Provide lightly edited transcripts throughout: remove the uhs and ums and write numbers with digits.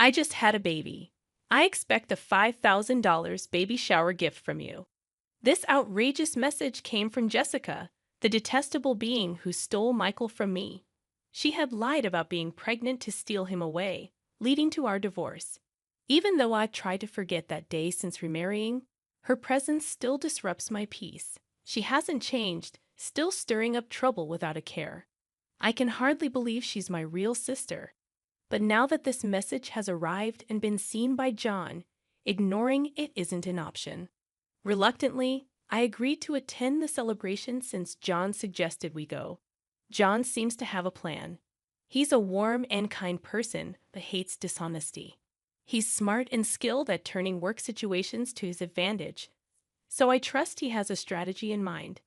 I just had a baby. I expect a $5,000 baby shower gift from you. This outrageous message came from Jessica, the detestable being who stole Michael from me. She had lied about being pregnant to steal him away, leading to our divorce. Even though I've tried to forget that day since remarrying, her presence still disrupts my peace. She hasn't changed, still stirring up trouble without a care. I can hardly believe she's my real sister. But now that this message has arrived and been seen by John, ignoring it isn't an option. Reluctantly, I agreed to attend the celebration since John suggested we go. John seems to have a plan. He's a warm and kind person, but hates dishonesty. He's smart and skilled at turning work situations to his advantage, so I trust he has a strategy in mind.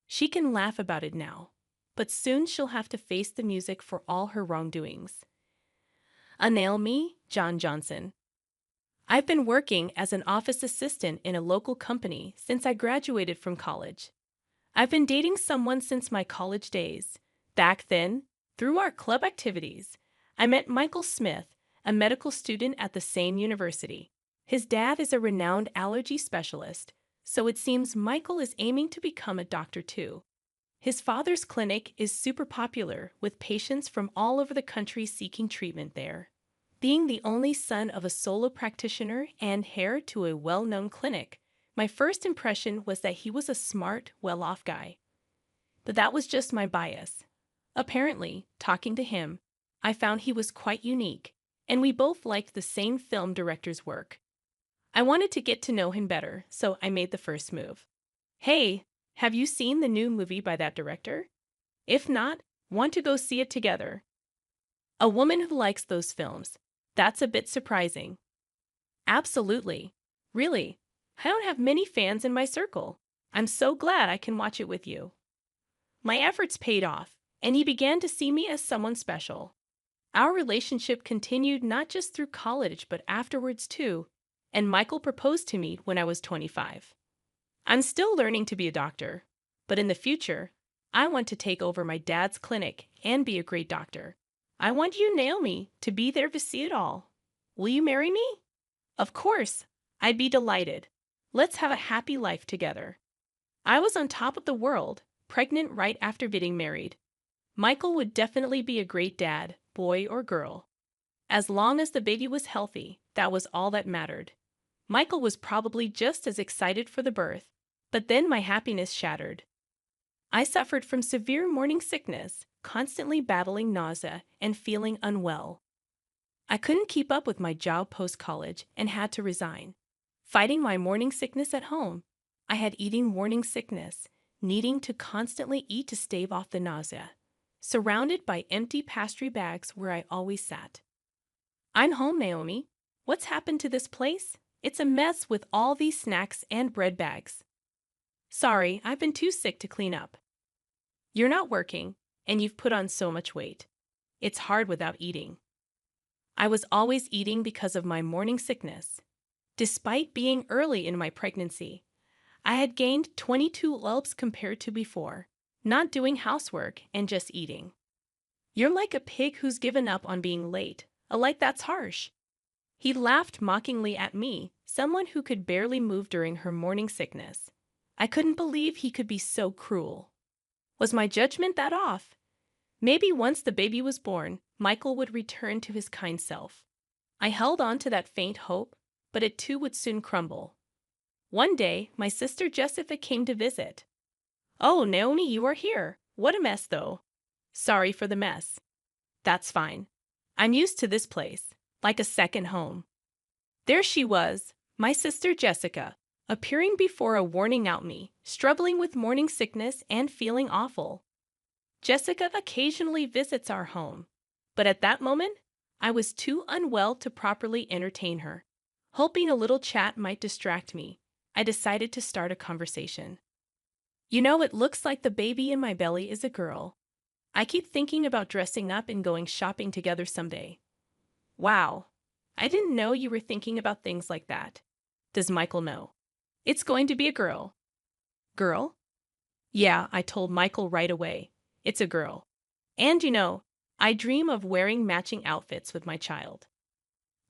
She can laugh about it now, but soon she'll have to face the music for all her wrongdoings. Nail me, John Johnson. I've been working as an office assistant in a local company since I graduated from college. I've been dating someone since my college days. Back then, through our club activities, I met Michael Smith, a medical student at the same university. His dad is a renowned allergy specialist, so it seems Michael is aiming to become a doctor too. His father's clinic is super popular, with patients from all over the country seeking treatment there. Being the only son of a solo practitioner and heir to a well-known clinic, my first impression was that he was a smart, well-off guy. But that was just my bias. Apparently, talking to him, I found he was quite unique, and we both liked the same film director's work. I wanted to get to know him better, so I made the first move. Hey, have you seen the new movie by that director? If not, want to go see it together? A woman who likes those films. That's a bit surprising. Absolutely. Really, I don't have many fans in my circle. I'm so glad I can watch it with you. My efforts paid off, and he began to see me as someone special. Our relationship continued not just through college but afterwards too, and Michael proposed to me when I was 25. I'm still learning to be a doctor, but in the future, I want to take over my dad's clinic and be a great doctor. I want you, Naomi, to be there to see it all. Will you marry me? Of course, I'd be delighted. Let's have a happy life together. I was on top of the world, pregnant right after getting married. Michael would definitely be a great dad, boy or girl. As long as the baby was healthy, that was all that mattered. Michael was probably just as excited for the birth, but then my happiness shattered. I suffered from severe morning sickness, constantly battling nausea and feeling unwell. I couldn't keep up with my job post-college and had to resign. Fighting my morning sickness at home, I had eating morning sickness, needing to constantly eat to stave off the nausea, surrounded by empty pastry bags where I always sat. I'm home, Naomi. What's happened to this place? It's a mess with all these snacks and bread bags. Sorry, I've been too sick to clean up. You're not working, and you've put on so much weight. It's hard without eating. I was always eating because of my morning sickness. Despite being early in my pregnancy, I had gained 22 lbs compared to before, not doing housework and just eating. You're like a pig who's given up on being late. That's harsh. He laughed mockingly at me, someone who could barely move during her morning sickness. I couldn't believe he could be so cruel. Was my judgment that off? Maybe once the baby was born, Michael would return to his kind self. I held on to that faint hope, but it too would soon crumble. One day, my sister Jessica came to visit. Oh, Naomi, you are here. What a mess, though. Sorry for the mess. That's fine. I'm used to this place, like a second home. There she was, my sister Jessica, appearing before a warning out me, struggling with morning sickness and feeling awful. Jessica occasionally visits our home, but at that moment, I was too unwell to properly entertain her. Hoping a little chat might distract me, I decided to start a conversation. You know, it looks like the baby in my belly is a girl. I keep thinking about dressing up and going shopping together someday. Wow, I didn't know you were thinking about things like that. Does Michael know? It's going to be a girl. Girl? Yeah, I told Michael right away. It's a girl. And you know, I dream of wearing matching outfits with my child.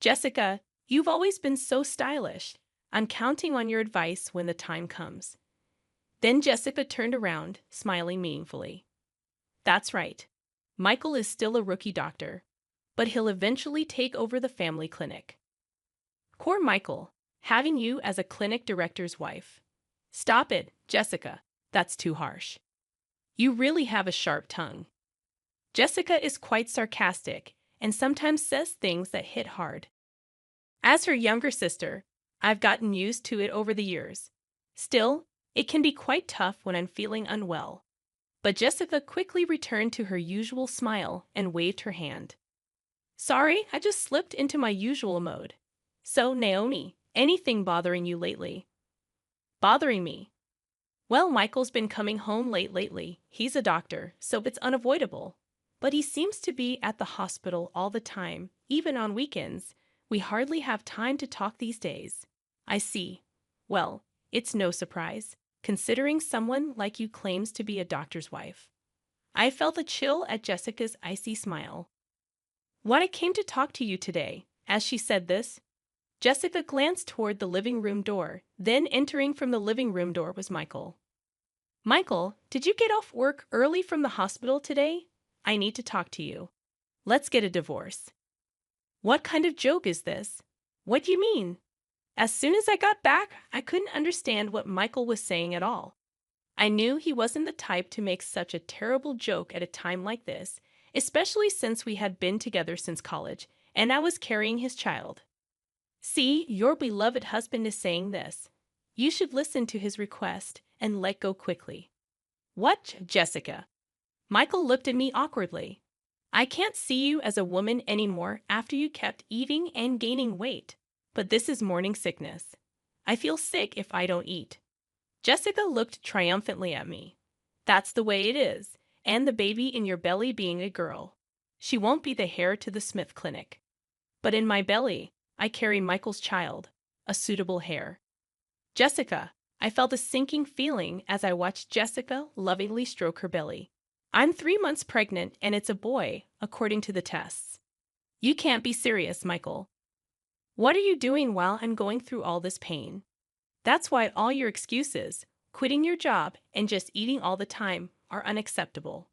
Jessica, you've always been so stylish. I'm counting on your advice when the time comes. Then Jessica turned around, smiling meaningfully. That's right. Michael is still a rookie doctor, but he'll eventually take over the family clinic. Poor Michael, having you as a clinic director's wife. Stop it, Jessica. That's too harsh. You really have a sharp tongue. Jessica is quite sarcastic and sometimes says things that hit hard. As her younger sister, I've gotten used to it over the years. Still, it can be quite tough when I'm feeling unwell. But Jessica quickly returned to her usual smile and waved her hand. Sorry, I just slipped into my usual mode. So, Naomi, anything bothering you lately? Bothering me? Well, Michael's been coming home late lately. He's a doctor, so it's unavoidable. But he seems to be at the hospital all the time, even on weekends. We hardly have time to talk these days. I see. Well, it's no surprise, considering someone like you claims to be a doctor's wife. I felt a chill at Jessica's icy smile. What I came to talk to you today, as she said this. Jessica glanced toward the living room door, then entering from the living room door was Michael. Michael, did you get off work early from the hospital today? I need to talk to you. Let's get a divorce. What kind of joke is this? What do you mean? As soon as I got back, I couldn't understand what Michael was saying at all. I knew he wasn't the type to make such a terrible joke at a time like this, especially since we had been together since college, and I was carrying his child. See, your beloved husband is saying this. You should listen to his request and let go quickly. What, Jessica? Michael looked at me awkwardly. I can't see you as a woman anymore after you kept eating and gaining weight. But this is morning sickness. I feel sick if I don't eat. Jessica looked triumphantly at me. That's the way it is, and the baby in your belly being a girl. She won't be the heir to the Smith Clinic. But in my belly, I carry Michael's child, a suitable heir. Jessica, I felt a sinking feeling as I watched Jessica lovingly stroke her belly. I'm 3 months pregnant and it's a boy, according to the tests. You can't be serious, Michael. What are you doing while I'm going through all this pain? That's why all your excuses, quitting your job and just eating all the time, are unacceptable.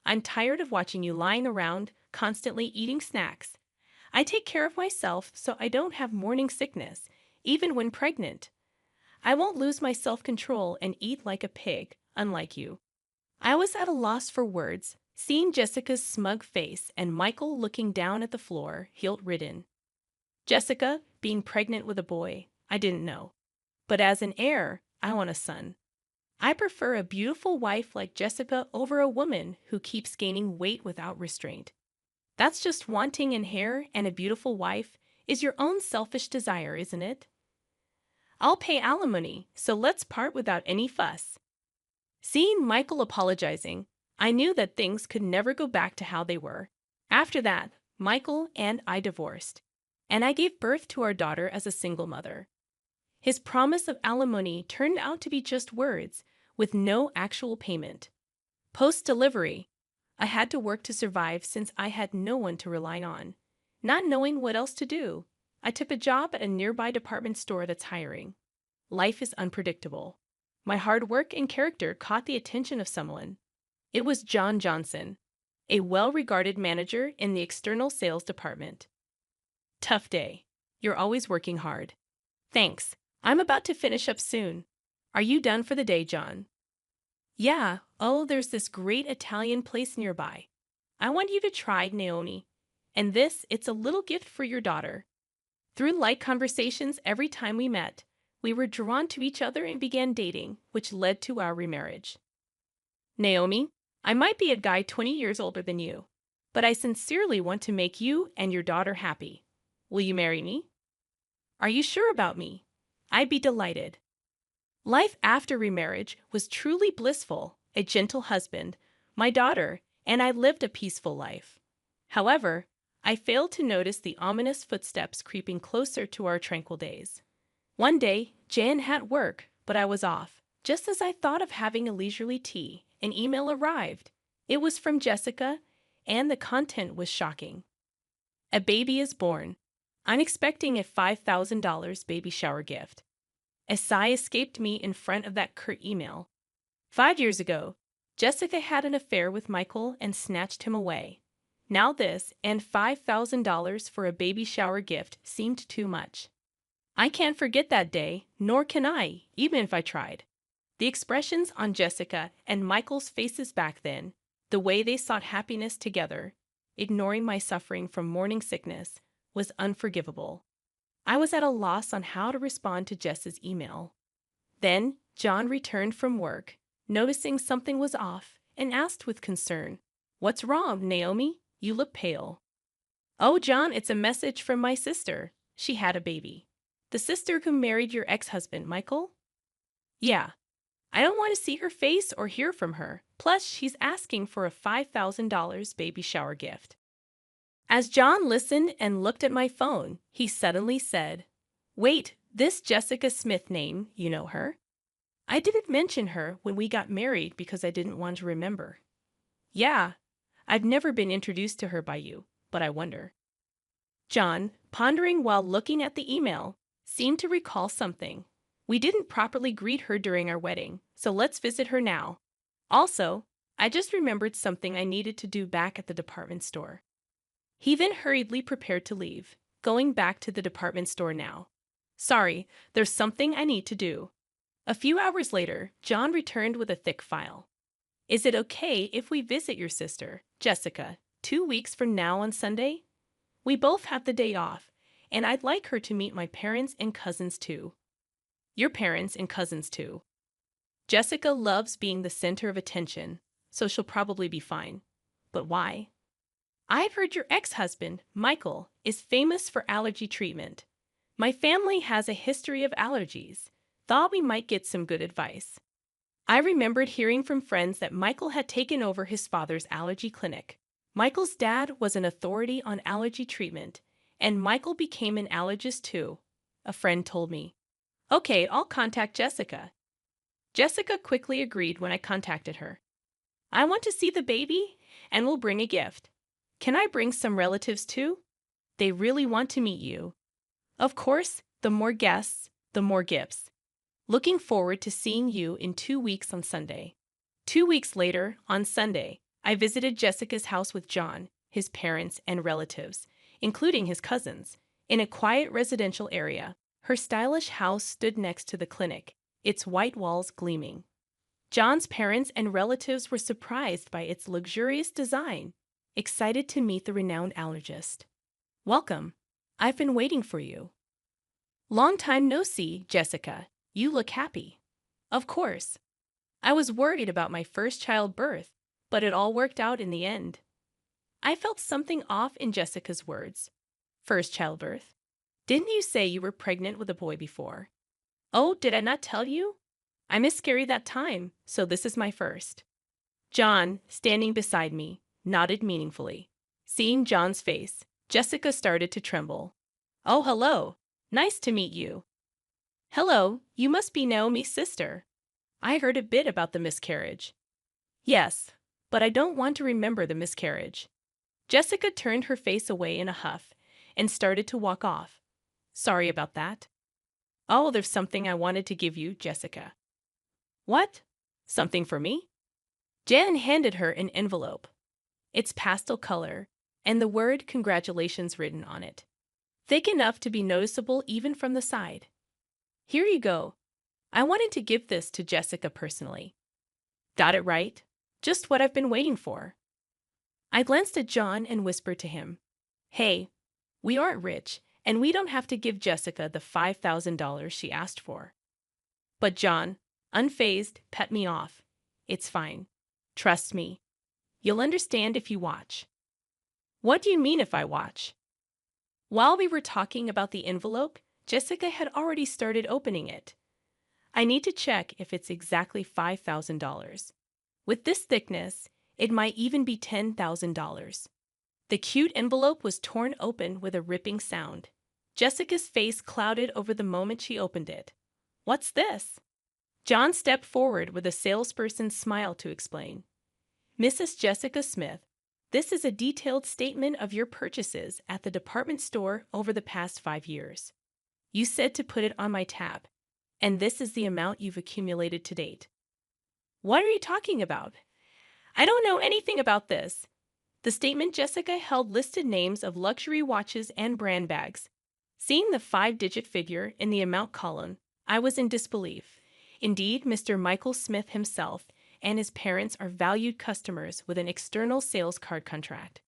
I'm tired of watching you lying around, constantly eating snacks. I take care of myself so I don't have morning sickness, even when pregnant. I won't lose my self-control and eat like a pig, unlike you. I was at a loss for words, seeing Jessica's smug face and Michael looking down at the floor, guilt-ridden. Jessica, being pregnant with a boy, I didn't know. But as an heir, I want a son. I prefer a beautiful wife like Jessica over a woman who keeps gaining weight without restraint. That's just wanting an heir and a beautiful wife is your own selfish desire, isn't it? I'll pay alimony, so let's part without any fuss. Seeing Michael apologizing, I knew that things could never go back to how they were. After that, Michael and I divorced, and I gave birth to our daughter as a single mother. His promise of alimony turned out to be just words, with no actual payment. Post-delivery, I had to work to survive since I had no one to rely on. Not knowing what else to do, I took a job at a nearby department store that's hiring. Life is unpredictable. My hard work and character caught the attention of someone. It was John Johnson, a well-regarded manager in the external sales department. Tough day. You're always working hard. Thanks. I'm about to finish up soon. Are you done for the day, John? Yeah, there's this great Italian place nearby. I want you to try, Naomi. And it's a little gift for your daughter. Through light conversations every time we met, we were drawn to each other and began dating, which led to our remarriage. Naomi, I might be a guy 20 years older than you, but I sincerely want to make you and your daughter happy. Will you marry me? Are you sure about me? I'd be delighted. Life after remarriage was truly blissful, a gentle husband, my daughter, and I lived a peaceful life. However, I failed to notice the ominous footsteps creeping closer to our tranquil days. One day, Jan had work, but I was off. Just as I thought of having a leisurely tea, an email arrived. It was from Jessica, and the content was shocking. A baby is born. I'm expecting a $5,000 baby shower gift. A sigh escaped me in front of that curt email. 5 years ago, Jessica had an affair with Michael and snatched him away. Now this and $5,000 for a baby shower gift seemed too much. I can't forget that day, nor can I, even if I tried. The expressions on Jessica and Michael's faces back then, the way they sought happiness together, ignoring my suffering from morning sickness, was unforgivable. I was at a loss on how to respond to Jess's email. Then, John returned from work, noticing something was off, and asked with concern, "What's wrong, Naomi? You look pale." "Oh, John, it's a message from my sister. She had a baby." "The sister who married your ex-husband, Michael?" "Yeah. I don't want to see her face or hear from her. Plus, she's asking for a $5,000 baby shower gift." As John listened and looked at my phone, he suddenly said, "Wait, this Jessica Smith name, you know her?" "I didn't mention her when we got married because I didn't want to remember." "Yeah, I've never been introduced to her by you, but I wonder." John, pondering while looking at the email, seemed to recall something. "We didn't properly greet her during our wedding, so let's visit her now. Also, I just remembered something I needed to do back at the department store." He then hurriedly prepared to leave, going back to the department store now. "Sorry, there's something I need to do." A few hours later, John returned with a thick file. "Is it okay if we visit your sister, Jessica, 2 weeks from now on Sunday? We both have the day off, and I'd like her to meet my parents and cousins too." "Your parents and cousins too." "Jessica loves being the center of attention, so she'll probably be fine." "But why?" "I've heard your ex-husband, Michael, is famous for allergy treatment. My family has a history of allergies. Thought we might get some good advice." I remembered hearing from friends that Michael had taken over his father's allergy clinic. Michael's dad was an authority on allergy treatment, and Michael became an allergist too, a friend told me. "Okay, I'll contact Jessica." Jessica quickly agreed when I contacted her. "I want to see the baby, and we'll bring a gift. Can I bring some relatives too? They really want to meet you." "Of course, the more guests, the more gifts. Looking forward to seeing you in 2 weeks on Sunday." 2 weeks later, on Sunday, I visited Jessica's house with John, his parents, and relatives, including his cousins, in a quiet residential area. Her stylish house stood next to the clinic, its white walls gleaming. John's parents and relatives were surprised by its luxurious design, excited to meet the renowned allergist. "Welcome. I've been waiting for you." "Long time no see, Jessica. You look happy." "Of course. I was worried about my first childbirth, but it all worked out in the end." I felt something off in Jessica's words. "First childbirth? Didn't you say you were pregnant with a boy before?" "Oh, did I not tell you? I miscarried that time, so this is my first." John, standing beside me, nodded meaningfully. Seeing John's face, Jessica started to tremble. "Oh, hello. Nice to meet you." "Hello, you must be Naomi's sister. I heard a bit about the miscarriage." "Yes, but I don't want to remember the miscarriage." Jessica turned her face away in a huff and started to walk off. "Sorry about that." "Oh, there's something I wanted to give you, Jessica." "What? Something for me?" Jan handed her an envelope. It's pastel color, and the word "Congratulations" written on it, thick enough to be noticeable even from the side. "Here you go. I wanted to give this to Jessica personally." "Got it right. Just what I've been waiting for." I glanced at John and whispered to him, "Hey, we aren't rich, and we don't have to give Jessica the $5,000 she asked for." But John, unfazed, pet me off. "It's fine. Trust me. You'll understand if you watch." "What do you mean if I watch?" While we were talking about the envelope, Jessica had already started opening it. "I need to check if it's exactly $5,000. With this thickness, it might even be $10,000. The cute envelope was torn open with a ripping sound. Jessica's face clouded over the moment she opened it. "What's this?" John stepped forward with a salesperson's smile to explain. "Mrs. Jessica Smith, This is a detailed statement of your purchases at the department store over the past 5 years. You said to put it on my tab, and this is the amount you've accumulated to date. What are you talking about? I don't know anything about this. The statement Jessica held listed names of luxury watches and brand bags. Seeing the 5-digit figure in the amount column, I was in disbelief. Indeed, Mr. Michael Smith himself and his parents are valued customers with an external sales card contract.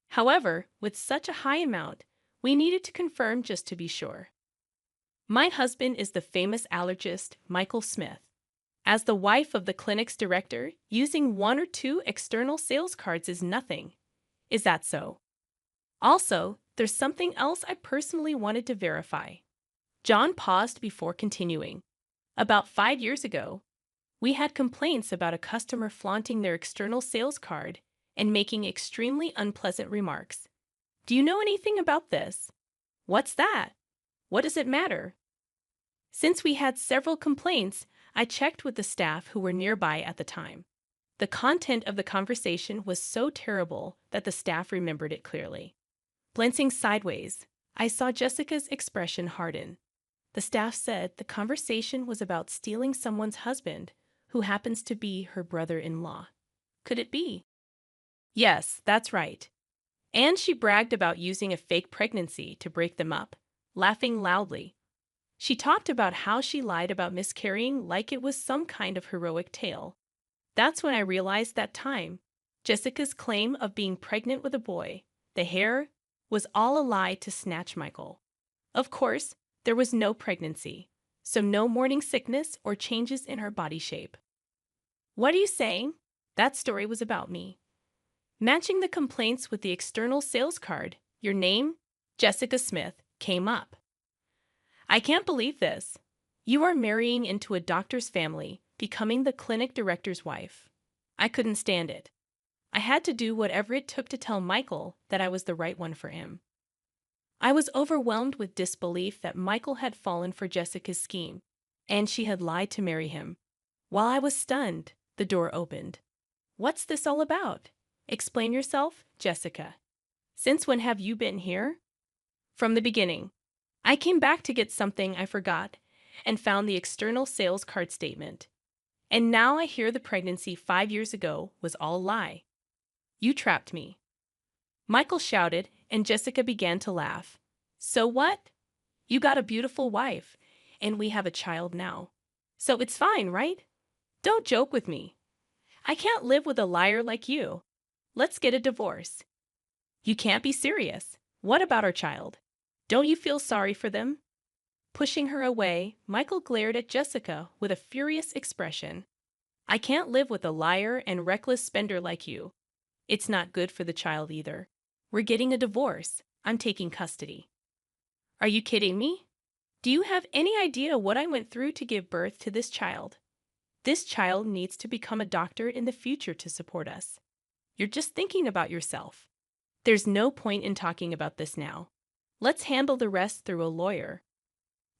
However, with such a high amount, we needed to confirm just to be sure. My husband is the famous allergist Michael Smith. As the wife of the clinic's director, using 1 or 2 external sales cards is nothing. Is that so? Also, there's something else I personally wanted to verify. John paused before continuing. About 5 years ago, we had complaints about a customer flaunting their external sales card and making extremely unpleasant remarks. Do you know anything about this? What's that? What does it matter? Since we had several complaints, I checked with the staff who were nearby at the time. The content of the conversation was so terrible that the staff remembered it clearly. Glancing sideways, I saw Jessica's expression harden. The staff said the conversation was about stealing someone's husband, who happens to be her brother-in-law. Could it be? Yes, that's right. And she bragged about using a fake pregnancy to break them up, laughing loudly. She talked about how she lied about miscarrying like it was some kind of heroic tale. That's when I realized that time. Jessica's claim of being pregnant with a boy, the hair, was all a lie to snatch Michael. Of course, there was no pregnancy, so no morning sickness or changes in her body shape. What are you saying? That story was about me. Matching the complaints with the external sales card, your name, Jessica Smith, came up. I can't believe this. You are marrying into a doctor's family, becoming the clinic director's wife. I couldn't stand it. I had to do whatever it took to tell Michael that I was the right one for him. I was overwhelmed with disbelief that Michael had fallen for Jessica's scheme, and she had lied to marry him. While I was stunned, the door opened. What's this all about? Explain yourself, Jessica. Since when have you been here? From the beginning. I came back to get something I forgot and found the external sales card statement. And now I hear the pregnancy 5 years ago was all a lie. You trapped me. Michael shouted, and Jessica began to laugh. So what? You got a beautiful wife, and we have a child now. So it's fine, right? Don't joke with me. I can't live with a liar like you. Let's get a divorce. You can't be serious. What about our child? Don't you feel sorry for them? Pushing her away, Michael glared at Jessica with a furious expression. I can't live with a liar and reckless spender like you. It's not good for the child either. We're getting a divorce. I'm taking custody. Are you kidding me? Do you have any idea what I went through to give birth to this child? This child needs to become a doctor in the future to support us. You're just thinking about yourself. There's no point in talking about this now. Let's handle the rest through a lawyer.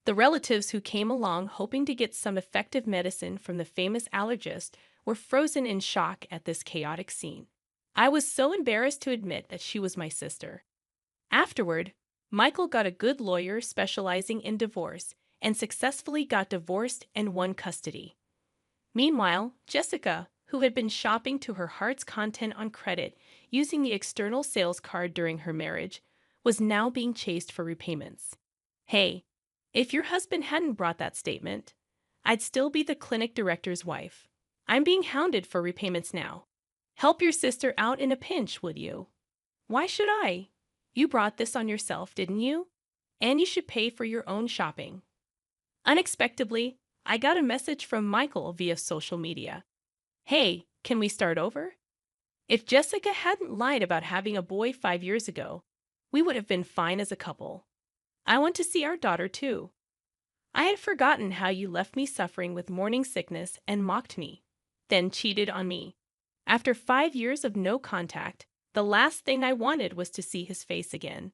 The relatives who came along hoping to get some effective medicine from the famous allergist were frozen in shock at this chaotic scene. I was so embarrassed to admit that she was my sister. Afterward, Michael got a good lawyer specializing in divorce and successfully got divorced and won custody. Meanwhile, Jessica, who had been shopping to her heart's content on credit using the external sales card during her marriage, was now being chased for repayments. Hey, if your husband hadn't brought that statement, I'd still be the clinic director's wife. I'm being hounded for repayments now. Help your sister out in a pinch, would you? Why should I? You brought this on yourself, didn't you? And you should pay for your own shopping. Unexpectedly, I got a message from Michael via social media. Hey, can we start over? If Jessica hadn't lied about having a boy 5 years ago, we would have been fine as a couple. I want to see our daughter too. I had forgotten how you left me suffering with morning sickness and mocked me, then cheated on me. After 5 years of no contact, the last thing I wanted was to see his face again.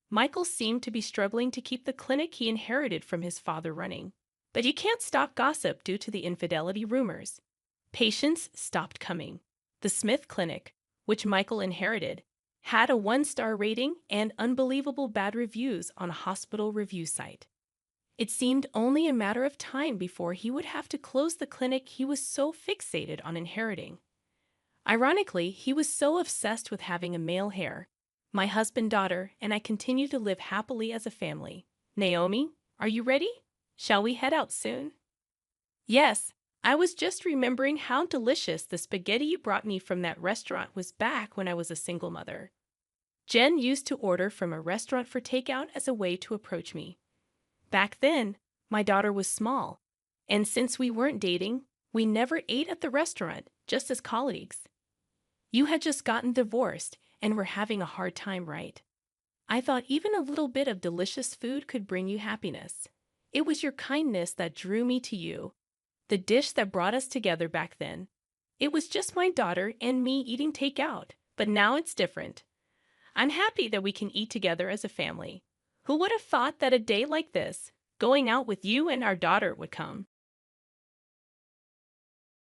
Michael seemed to be struggling to keep the clinic he inherited from his father running. But you can't stop gossip due to the infidelity rumors. Patients stopped coming. The Smith Clinic, which Michael inherited, had a 1-star rating and unbelievable bad reviews on a hospital review site. It seemed only a matter of time before he would have to close the clinic he was so fixated on inheriting. Ironically, he was so obsessed with having a male heir. My husband, daughter, and I continue to live happily as a family. Naomi, are you ready? Shall we head out soon? Yes, I was just remembering how delicious the spaghetti you brought me from that restaurant was back when I was a single mother. Jen used to order from a restaurant for takeout as a way to approach me. Back then, my daughter was small, and since we weren't dating, we never ate at the restaurant, just as colleagues. You had just gotten divorced and were having a hard time, right? I thought even a little bit of delicious food could bring you happiness. It was your kindness that drew me to you, the dish that brought us together back then. It was just my daughter and me eating takeout, but now it's different. I'm happy that we can eat together as a family. Who would have thought that a day like this, going out with you and our daughter, would come?